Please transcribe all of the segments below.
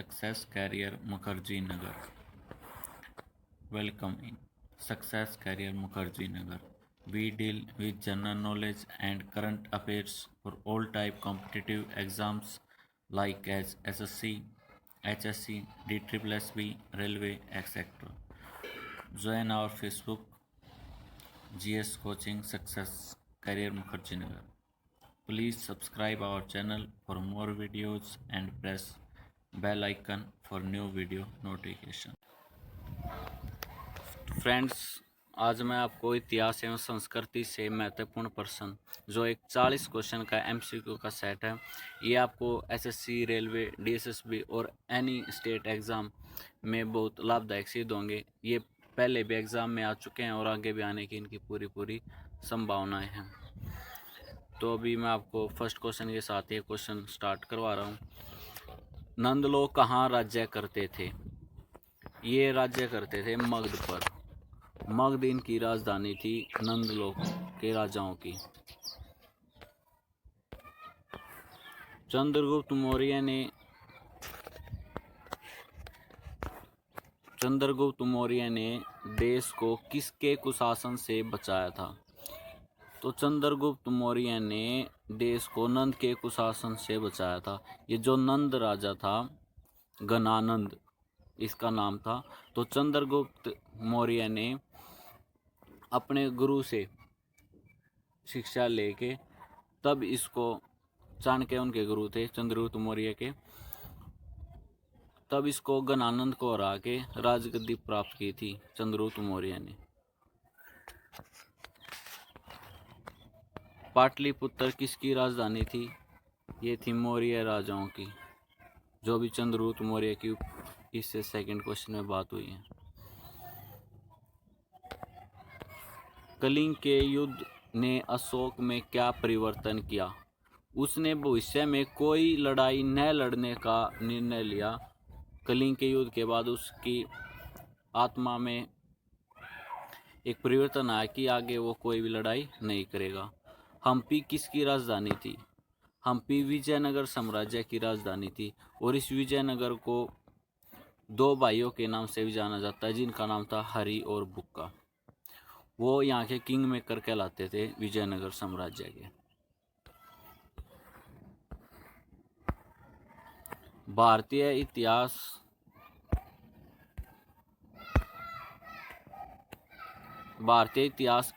Success Career Mukherjee Nagar. Welcome in Success Career Mukherjee Nagar. We deal with general knowledge and current affairs for all type competitive exams like as SSC, HSC, DSSB, Railway, etc. Join our Facebook GS Coaching Success Career Mukherjee Nagar. Please subscribe our channel for more videos and press bell icon for new video notification. Friends, आज मैं आपको इतिहास एवं संस्कृति से महत्वपूर्ण प्रश्न जो एक 40 क्वेश्चन का एमसीक्यू का सेट है, ये आपको एसएससी, रेलवे, डीएसएसबी और एनी स्टेट एग्ज़ाम में बहुत लाभदायक सिद्ध होंगे। ये पहले भी एग्ज़ाम में आ चुके हैं और आगे भी आने की इनकी पूरी संभावनाएं हैं। तो अभी मैं आपको फर्स्ट क्वेश्चन के साथ ये क्वेश्चन स्टार्ट करवा रहा हूँ। नंद लोग कहाँ राज्य करते थे? ये राज्य करते थे मगध पर। मगध इनकी राजधानी थी नंदलोक के राजाओं की। चंद्रगुप्त मौर्य ने देश को किसके कुशासन से बचाया था? तो चंद्रगुप्त मौर्य ने देश को नंद के कुशासन से बचाया था। ये जो नंद राजा था, गणानंद इसका नाम था। तो चंद्रगुप्त मौर्य ने अपने गुरु से शिक्षा लेके तब इसको, चाणक्य उनके गुरु थे चंद्रगुप्त मौर्य के, तब इसको गणानंद को हरा के राजगद्दी प्राप्त की थी चंद्रगुप्त मौर्य ने। पाटलिपुत्र किसकी राजधानी थी? ये थी मौर्य राजाओं की, जो भी चंद्रगुप्त मौर्य की इससे सेकंड क्वेश्चन में बात हुई है। कलिंग के युद्ध ने अशोक में क्या परिवर्तन किया? उसने भविष्य में कोई लड़ाई न लड़ने का निर्णय लिया। कलिंग के युद्ध के बाद उसकी आत्मा में एक परिवर्तन आया कि आगे वो कोई भी लड़ाई नहीं करेगा। हम्पी किसकी राजधानी थी? हम्पी विजयनगर साम्राज्य की राजधानी थी और इस विजयनगर को दो भाइयों के नाम से भी जाना जाता है, जिनका नाम था हरि और बुक्का। वो यहाँ के किंग मेकर कहलाते थे विजयनगर साम्राज्य के। भारतीय इतिहास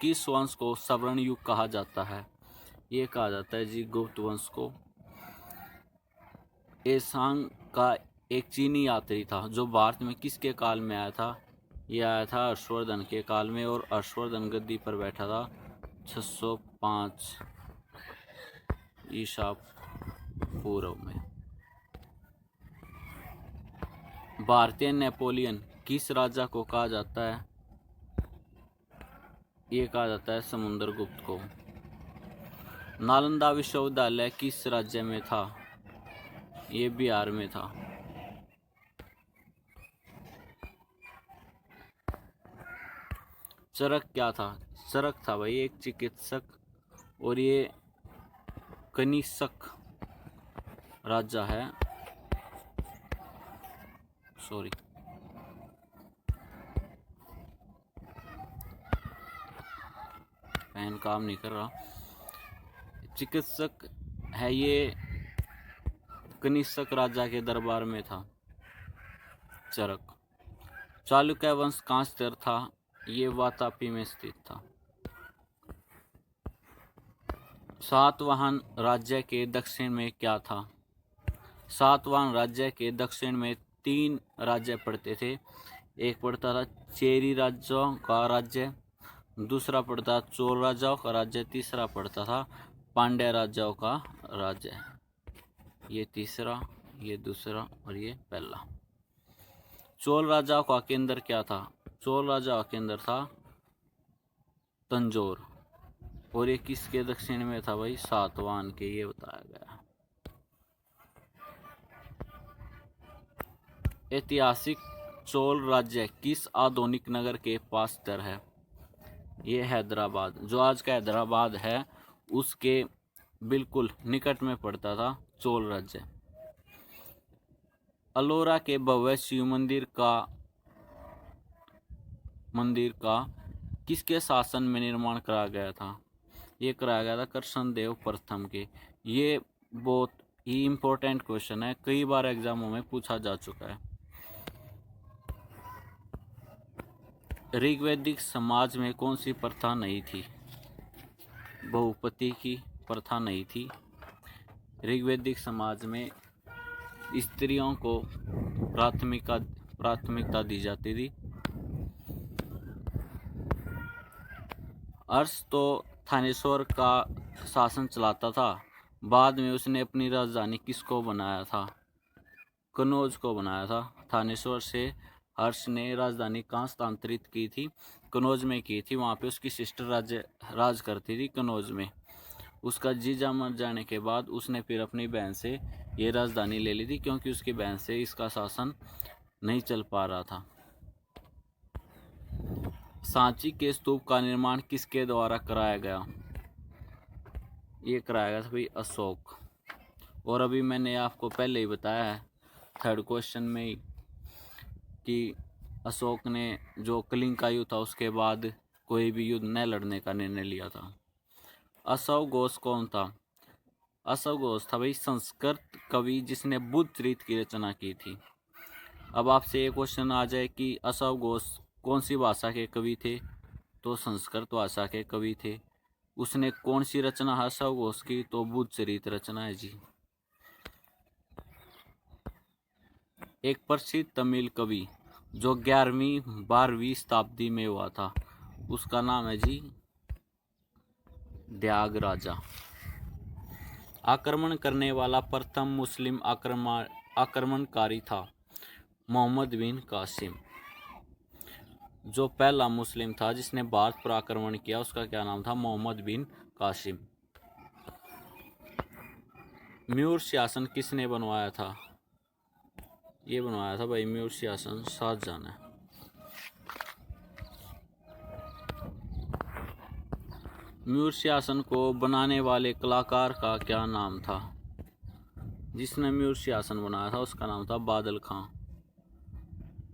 किस वंश को स्वर्ण युग कहा जाता है? ये कहा जाता है जी गुप्त वंश को। एसांग का एक चीनी यात्री था जो भारत में किसके काल में आया था? यह आया था हर्षवर्धन के काल में, और हर्षवर्धन गद्दी पर बैठा था 605 ईसा पूर्व में। भारतीय नेपोलियन किस राजा को कहा जाता है? ये कहा जाता है समुद्रगुप्त को। नालंदा विश्वविद्यालय किस राज्य में था? ये बिहार में था। चरक क्या था? चरक था भाई एक चिकित्सक, और ये कनिष्क राजा है। सॉरी, पेन काम नहीं कर रहा। चिकित्सक है ये, कनिष्क राजा के दरबार में था चरक। चालुक्य वंश कहाँ स्थित था? ये वातापी में स्थित था। सातवाहन राज्य के दक्षिण में क्या था? सातवाहन राज्य के दक्षिण में 3 राज्य पड़ते थे। एक पड़ता था चेरी राज्यों का राज्य, दूसरा पड़ता चोल राजाओं का राज्य, तीसरा पड़ता था पांड्य राजाओं का राज्य। ये तीसरा, ये दूसरा और ये पहला। चोल राजाओं का केंद्र क्या था? चोल राजाओं का केंद्र था तंजौर, और ये किसके दक्षिण में था भाई? सातवाहन के, ये बताया गया। ऐतिहासिक चोल राज्य किस आधुनिक नगर के पास स्थित है? ये हैदराबाद, जो आज का हैदराबाद है उसके बिल्कुल निकट में पड़ता था चोल राज्य। अलोरा के भव्य शिव मंदिर का किसके शासन में निर्माण कराया गया था? ये कराया गया था कृष्णदेव प्रथम के। ये बहुत ही इम्पोर्टेंट क्वेश्चन है, कई बार एग्जामों में पूछा जा चुका है। ऋग्वैदिक समाज में कौन सी प्रथा नहीं थी? बहुपति की प्रथा नहीं थी। ऋग्वैदिक समाज में स्त्रियों को प्राथमिकता दी जाती थी। अर्श तो थानेश्वर का शासन चलाता था, बाद में उसने अपनी राजधानी किसको बनाया था? कनौज को बनाया था। थानेश्वर से हर्ष ने राजधानी कहाँ स्थानांतरित की थी? कनौज में की थी। वहाँ पे उसकी सिस्टर राज करती थी कनौज में। उसका जीजा मर जाने के बाद उसने फिर अपनी बहन से ये राजधानी ले ली थी, क्योंकि उसकी बहन से इसका शासन नहीं चल पा रहा था। सांची के स्तूप का निर्माण किसके द्वारा कराया गया? ये कराया गया था भाई अशोक। और अभी मैंने आपको पहले ही बताया है थर्ड क्वेश्चन में ही कि अशोक ने जो कलिंग का युद्ध था उसके बाद कोई भी युद्ध न लड़ने का निर्णय लिया था। अशोक घोष कौन था? अशोक घोष था भाई संस्कृत कवि जिसने बुद्ध चरित्र की रचना की थी। अब आपसे ये क्वेश्चन आ जाए कि अशोक घोष कौन सी भाषा के कवि थे? तो संस्कृत भाषा के कवि थे। उसने कौन सी रचना है अशोक घोष की? तो बुद्ध चरित्र रचना है जी। एक प्रसिद्ध तमिल कवि जो 11वीं-12वीं शताब्दी में हुआ था, उसका नाम है जी त्यागराजा। आक्रमण करने वाला प्रथम मुस्लिम आक्रमणकारी था मोहम्मद बिन कासिम। जो पहला मुस्लिम था जिसने भारत पर आक्रमण किया उसका क्या नाम था? मोहम्मद बिन कासिम। म्यूर शासन किसने बनवाया था? ये बनवाया था भाई म्यूर शासन शाहजहां ने। म्यूर शासन को बनाने वाले कलाकार का क्या नाम था? जिसने म्यूर शासन बनाया था उसका नाम था बादल खां।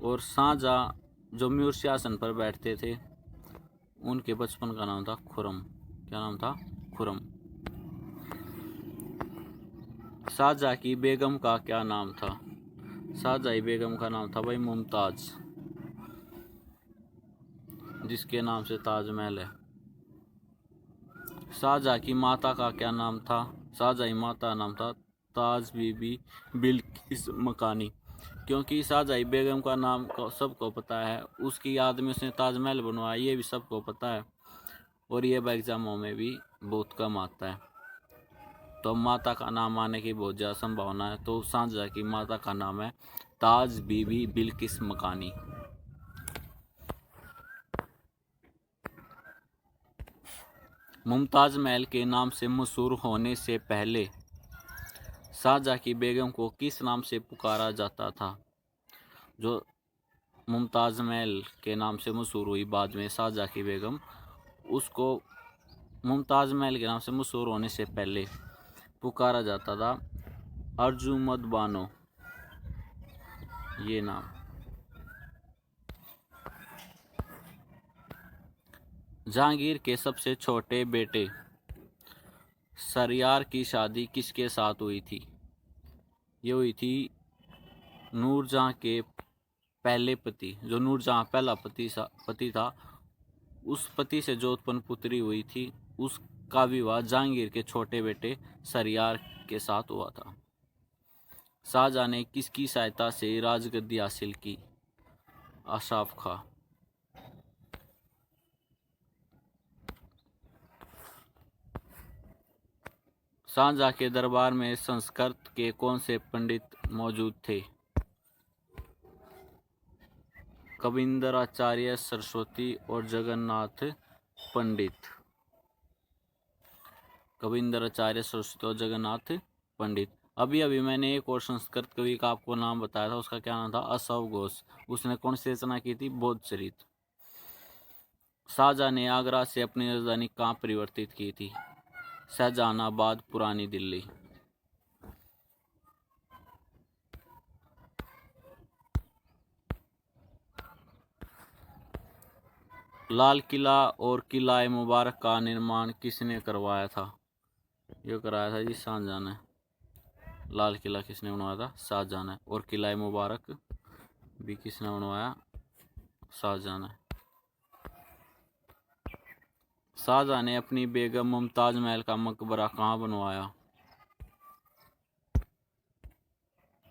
और शाहजहां जो म्यूर शासन पर बैठते थे उनके बचपन का नाम था खुरम। क्या नाम था? खुरम। शाहजहां की बेगम का क्या नाम था? शाहजहां बेगम का नाम था भाई मुमताज, जिसके नाम से ताजमहल है। शाहजहां की माता का क्या नाम था? शाहजहां की माता का नाम था ताज बीबी बिल्किस मकानी। क्योंकि शाहजहां बेगम का नाम सबको पता है, उसकी याद में उसने ताजमहल बनवाया, ये भी सबको पता है। और ये एग्जामों में भी बहुत कम आता है। तो माता का नाम आने की बहुत ज़्यादा संभावना है। तो शाहजहां की माता का नाम है ताज बीबी बिल्किस मकानी। मुमताज महल के नाम से मशहूर होने से पहले शाहजहां की बेगम को किस नाम से पुकारा जाता था? जो मुमताज महल के नाम से मशहूर हुई बाद में शाहजहां की बेगम, उसको मुमताज महल के नाम से मशहूर होने से पहले पुकारा जाता था अर्जुमंद बानो, ये नाम। जहांगीर के सबसे छोटे बेटे शरियार की शादी किसके साथ हुई थी? ये हुई थी नूरजहां के पहले पति, जो नूरजहां पहला पति था, उस पति से जो उत्पन्न पुत्री हुई थी उसका विवाह जहांगीर के छोटे बेटे शरियार के साथ हुआ था। शाहजहां ने किसकी सहायता से राजगद्दी हासिल की? अशफाक खां। शाहजहां के दरबार में संस्कृत के कौन से पंडित मौजूद थे? कबींद्राचार्य, सरस्वती और जगन्नाथ पंडित। कबींद्राचार्य, सरस्वती और जगन्नाथ पंडित। अभी अभी मैंने एक और संस्कृत कवि का आपको नाम बताया था, उसका क्या नाम था? अशोक घोष। उसने कौन सी रचना की थी? बोध चरित्र। शाहजहां ने आगरा से अपनी राजधानी कहाँ परिवर्तित की थी? शाहजहानाबाद, पुरानी दिल्ली। लाल किला और किला मुबारक का निर्माण किसने करवाया था? ये कराया था जी शाहजहां ने। लाल किला किसने बनवाया था? शाहजहां ने। और किला मुबारक भी किसने बनवाया? शाहजहां ने। शाहजहां ने अपनी बेगम मुमताज महल का मकबरा कहाँ बनवाया?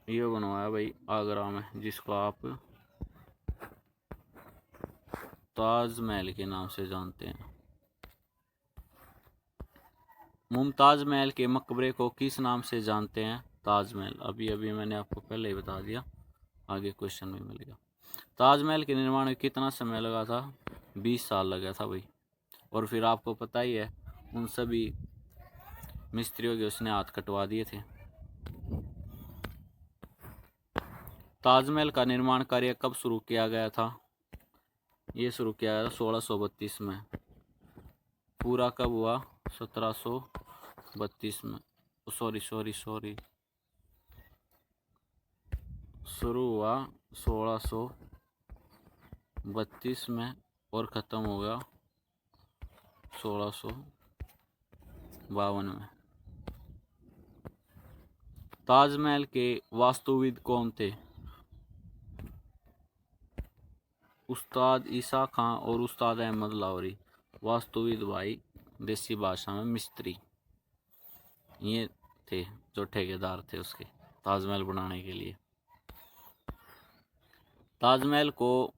ये बनवाया भाई आगरा में, जिसको आप ताजमहल के नाम से जानते हैं। मुमताज महल के मकबरे को किस नाम से जानते हैं? ताजमहल। अभी अभी मैंने आपको पहले ही बता दिया, आगे क्वेश्चन में मिलेगा। ताजमहल के निर्माण में कितना समय लगा था? 20 साल लगा था भाई। और फिर आपको पता ही है उन सभी मिस्त्रियों के उसने हाथ कटवा दिए थे। ताजमहल का निर्माण कार्य कब शुरू किया गया था? ये शुरू किया गया था 1632 में। पूरा कब हुआ? 1732 में। सॉरी शुरू हुआ 1632 में और ख़त्म हो गया 1652 में। ताजमहल के वास्तुविद कौन थे? उस्ताद ईसा खां और उस्ताद अहमद लाहौरी। वास्तुविद भाई देसी भाषा में मिस्त्री, ये थे जो ठेकेदार थे उसके ताजमहल बनाने के लिए। ताजमहल को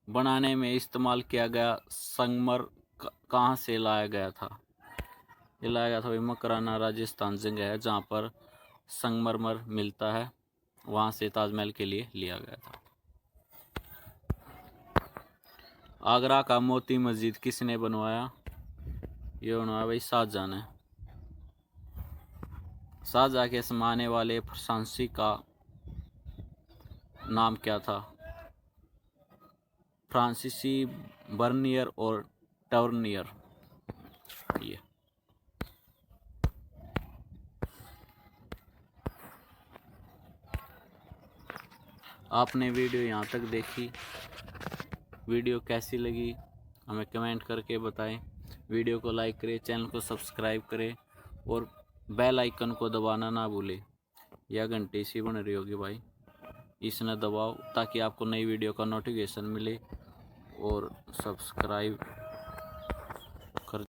बनाने में इस्तेमाल किया गया संगमर कहाँ से लाया गया था? ये लाया गया था भाई मकराना राजस्थान जगह है जहाँ पर संगमरमर मिलता है, वहाँ से ताजमहल के लिए लिया गया था। आगरा का मोती मस्जिद किसने बनवाया? ये बनवाया भाई शाहजहां ने। शाहजहां के समाने वाले फ्रांसीसी का नाम क्या था? फ्रांसीसी, बर्नियर और टर्नियर। ये आपने वीडियो यहाँ तक देखी, वीडियो कैसी लगी हमें कमेंट करके बताएं। वीडियो को लाइक करें, चैनल को सब्सक्राइब करें और बेल आइकन को दबाना ना भूलें। यह घंटी सी बन रही होगी भाई, इसने दबाओ ताकि आपको नई वीडियो का नोटिफिकेशन मिले और सब्सक्राइब